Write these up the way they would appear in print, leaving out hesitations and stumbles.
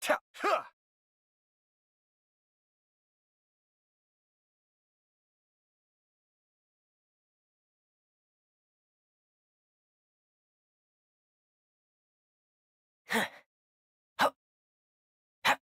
Ta huh. Huh. Hup. Hup.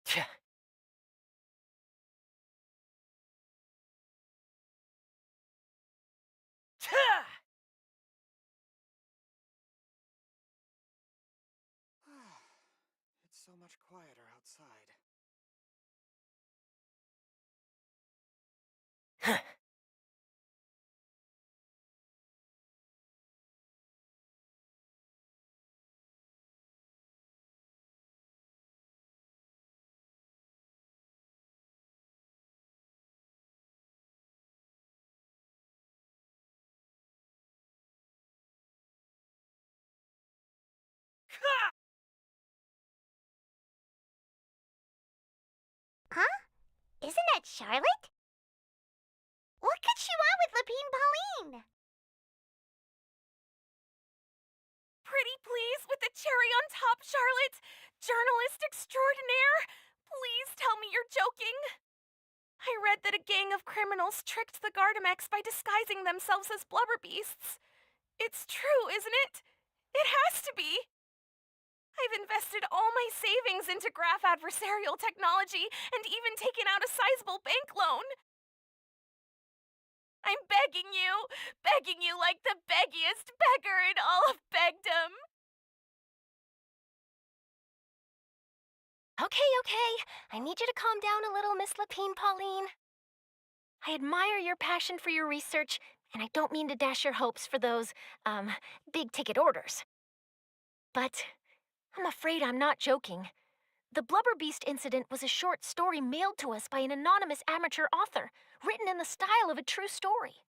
Tch. Tch. It's so much quieter outside. Huh. Huh? Isn't that Charlotte? What could she want with Lapine Pauline? Pretty please with the cherry on top, Charlotte. Journalist extraordinaire. Please tell me you're joking. I read that a gang of criminals tricked the Gardamex by disguising themselves as blubber beasts. It's true, isn't it? It has to be. I've invested all my savings into graph adversarial technology and even taken out a sizable bank loan. I'm begging you like the beggiest beggar in all of begdom. Okay. I need you to calm down a little, Miss Lapine Pauline. I admire your passion for your research, and I don't mean to dash your hopes for those, big-ticket orders. But I'm afraid I'm not joking. The Blubber Beast incident was a short story mailed to us by an anonymous amateur author, written in the style of a true story.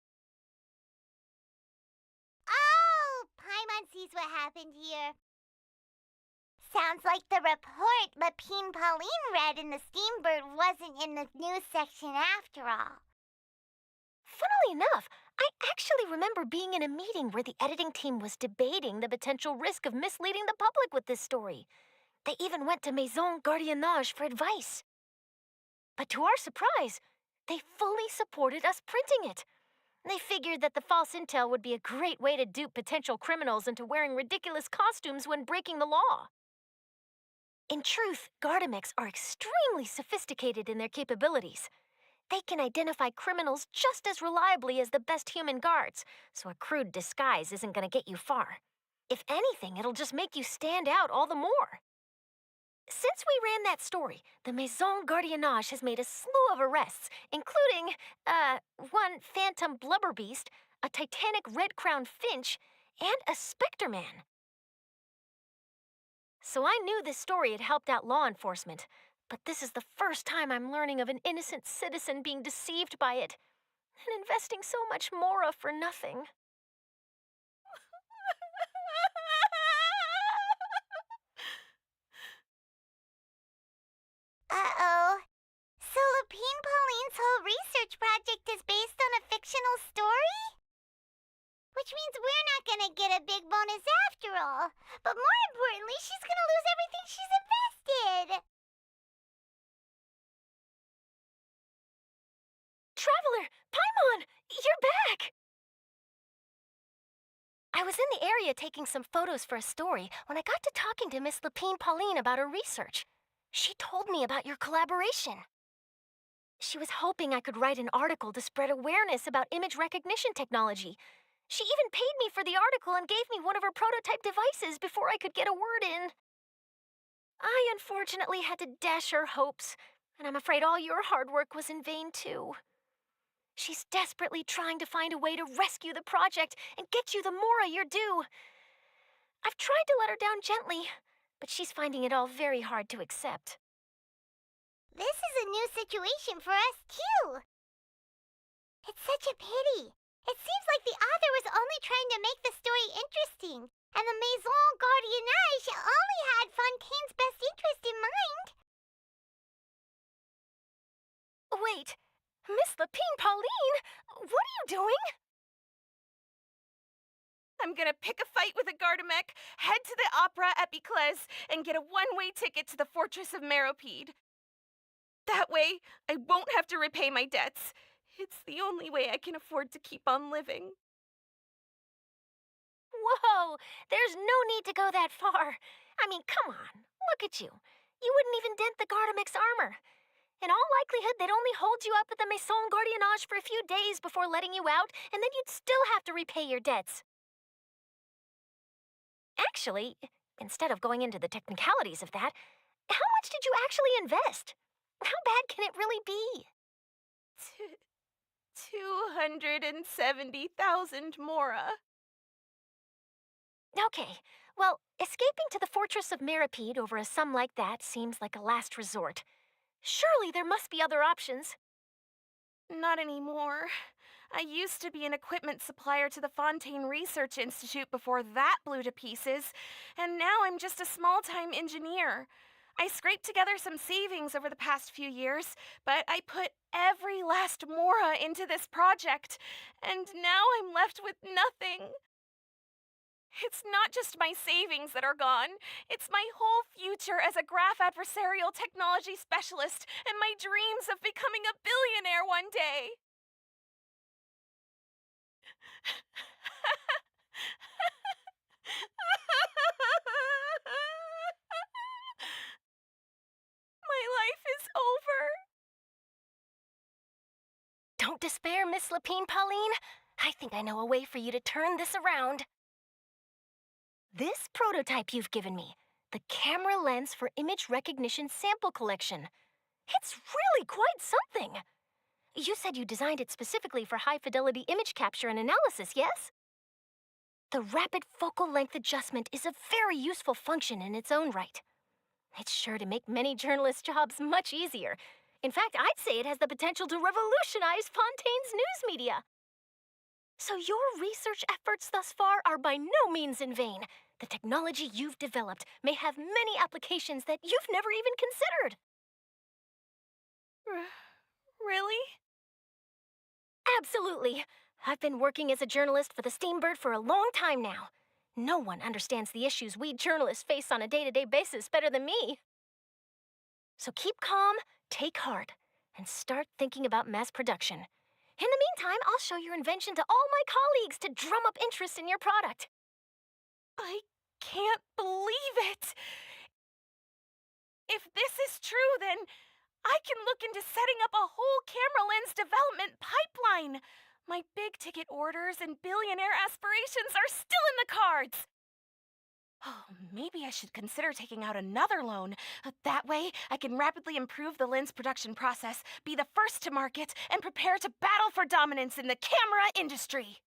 Oh, Paimon sees what happened here. Sounds like the report Lapine Pauline read in the Steambird wasn't in the news section after all. Funnily enough, I actually remember being in a meeting where the editing team was debating the potential risk of misleading the public with this story. They even went to Maison Gardiennage for advice. But to our surprise, they fully supported us printing it. They figured that the false intel would be a great way to dupe potential criminals into wearing ridiculous costumes when breaking the law. In truth, Gardamex are extremely sophisticated in their capabilities. They can identify criminals just as reliably as the best human guards, so a crude disguise isn't going to get you far. If anything, it'll just make you stand out all the more. Since we ran that story, the Maison Gardiennage has made a slew of arrests, including, one phantom blubber beast, a titanic red-crowned finch, and a specter man. So I knew this story had helped out law enforcement, but this is the first time I'm learning of an innocent citizen being deceived by it, and investing so much mora for nothing. Uh-oh. So Lapine Pauline's whole research project is based on a fictional story? Which means we're not gonna get a big bonus after all. But more importantly, she's gonna lose everything she's invested. Traveler! Paimon! You're back! I was in the area taking some photos for a story when I got to talking to Miss Lapine Pauline about her research. She told me about your collaboration. She was hoping I could write an article to spread awareness about image recognition technology. She even paid me for the article and gave me one of her prototype devices before I could get a word in. I unfortunately had to dash her hopes, and I'm afraid all your hard work was in vain too. She's desperately trying to find a way to rescue the project and get you the mora you're due. I've tried to let her down gently, but she's finding it all very hard to accept. This is a new situation for us, too. It's such a pity. It seems like the author was only trying to make the story interesting, and the Maison Gardiennage only had Fontaine's best interest in mind. Wait, Miss Lapine Pauline, what are you doing? I'm gonna pick a fight with a Gardamek, head to the Opera Epicles, and get a one-way ticket to the Fortress of Meropide. That way, I won't have to repay my debts. It's the only way I can afford to keep on living. Whoa! There's no need to go that far. I mean, come on. Look at you. You wouldn't even dent the Gardamek's armor. In all likelihood, they'd only hold you up at the Maison Gardiennage for a few days before letting you out, and then you'd still have to repay your debts. Actually, instead of going into the technicalities of that, how much did you actually invest? How bad can it really be? 270,000 Mora. Okay, well, escaping to the Fortress of Meropide over a sum like that seems like a last resort. Surely there must be other options. Not anymore. I used to be an equipment supplier to the Fontaine Research Institute before that blew to pieces, and now I'm just a small-time engineer. I scraped together some savings over the past few years, but I put every last Mora into this project, and now I'm left with nothing. It's not just my savings that are gone. It's my whole future as a graph adversarial technology specialist and my dreams of becoming a billionaire one day. My life is over. Don't despair, Miss Lapine Pauline. I think I know a way for you to turn this around. This prototype you've given me, the camera lens for image recognition sample collection. It's really quite something. You said you designed it specifically for high-fidelity image capture and analysis, yes? The rapid focal length adjustment is a very useful function in its own right. It's sure to make many journalists' jobs much easier. In fact, I'd say it has the potential to revolutionize Fontaine's news media. So your research efforts thus far are by no means in vain. The technology you've developed may have many applications that you've never even considered. Really? Absolutely. I've been working as a journalist for the Steambird for a long time now. No one understands the issues we journalists face on a day-to-day basis better than me. So keep calm, take heart, and start thinking about mass production. In the meantime, I'll show your invention to all my colleagues to drum up interest in your product. I can't believe it. If this is true, then I can look into setting up a whole camera lens development pipeline. My big-ticket orders and billionaire aspirations are still in the cards. Oh, maybe I should consider taking out another loan. That way, I can rapidly improve the lens production process, be the first to market, and prepare to battle for dominance in the camera industry.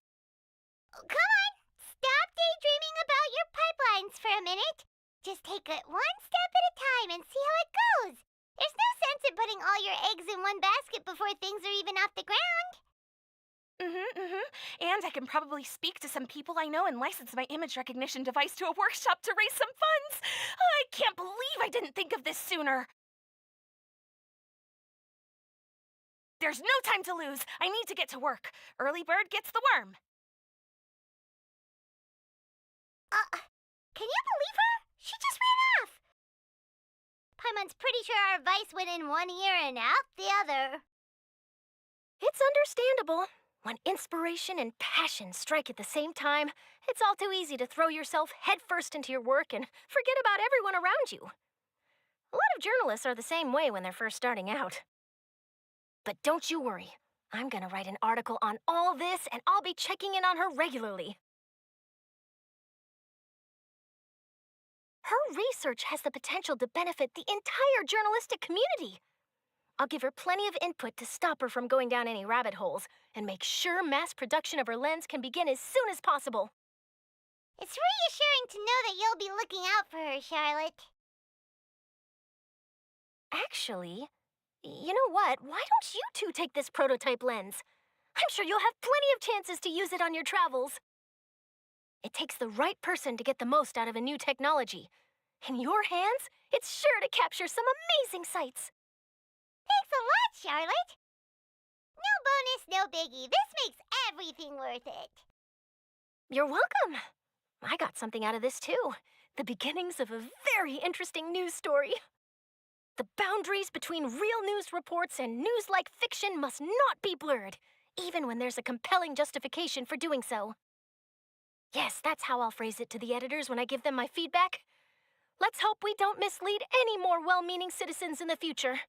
Come on, stop daydreaming about your pipelines for a minute. Just take it one step at a time and see how it goes. There's no sense in putting all your eggs in one basket before things are even off the ground. And I can probably speak to some people I know and license my image recognition device to a workshop to raise some funds. I can't believe I didn't think of this sooner. There's no time to lose. I need to get to work. Early bird gets the worm. Can you believe her? She just ran off. Paimon's pretty sure our advice went in one ear and out the other. It's understandable. When inspiration and passion strike at the same time, it's all too easy to throw yourself headfirst into your work and forget about everyone around you. A lot of journalists are the same way when they're first starting out. But don't you worry. I'm gonna write an article on all this, and I'll be checking in on her regularly. Her research has the potential to benefit the entire journalistic community. I'll give her plenty of input to stop her from going down any rabbit holes and make sure mass production of her lens can begin as soon as possible. It's reassuring to know that you'll be looking out for her, Charlotte. Actually, you know what? Why don't you two take this prototype lens? I'm sure you'll have plenty of chances to use it on your travels. It takes the right person to get the most out of a new technology. In your hands, it's sure to capture some amazing sights. Thanks Thanks a lot, Charlotte. No bonus, no biggie. This makes everything worth it. You're welcome. I got something out of this too. The beginnings of a very interesting news story. The boundaries between real news reports and news-like fiction must not be blurred, even when there's a compelling justification for doing so. Yes, that's how I'll phrase it to the editors when I give them my feedback. Let's hope we don't mislead any more well-meaning citizens in the future.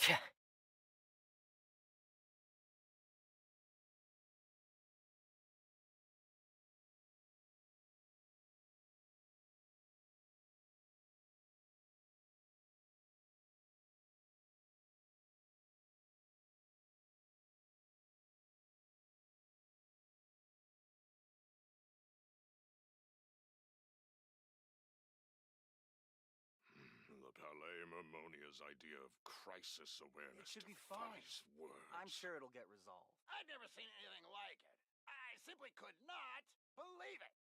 Tch. The Palais Mermonia's idea of crisis awareness It should be fine. defies words. I'm sure it'll get resolved. I've never seen anything like it. I simply could not believe it.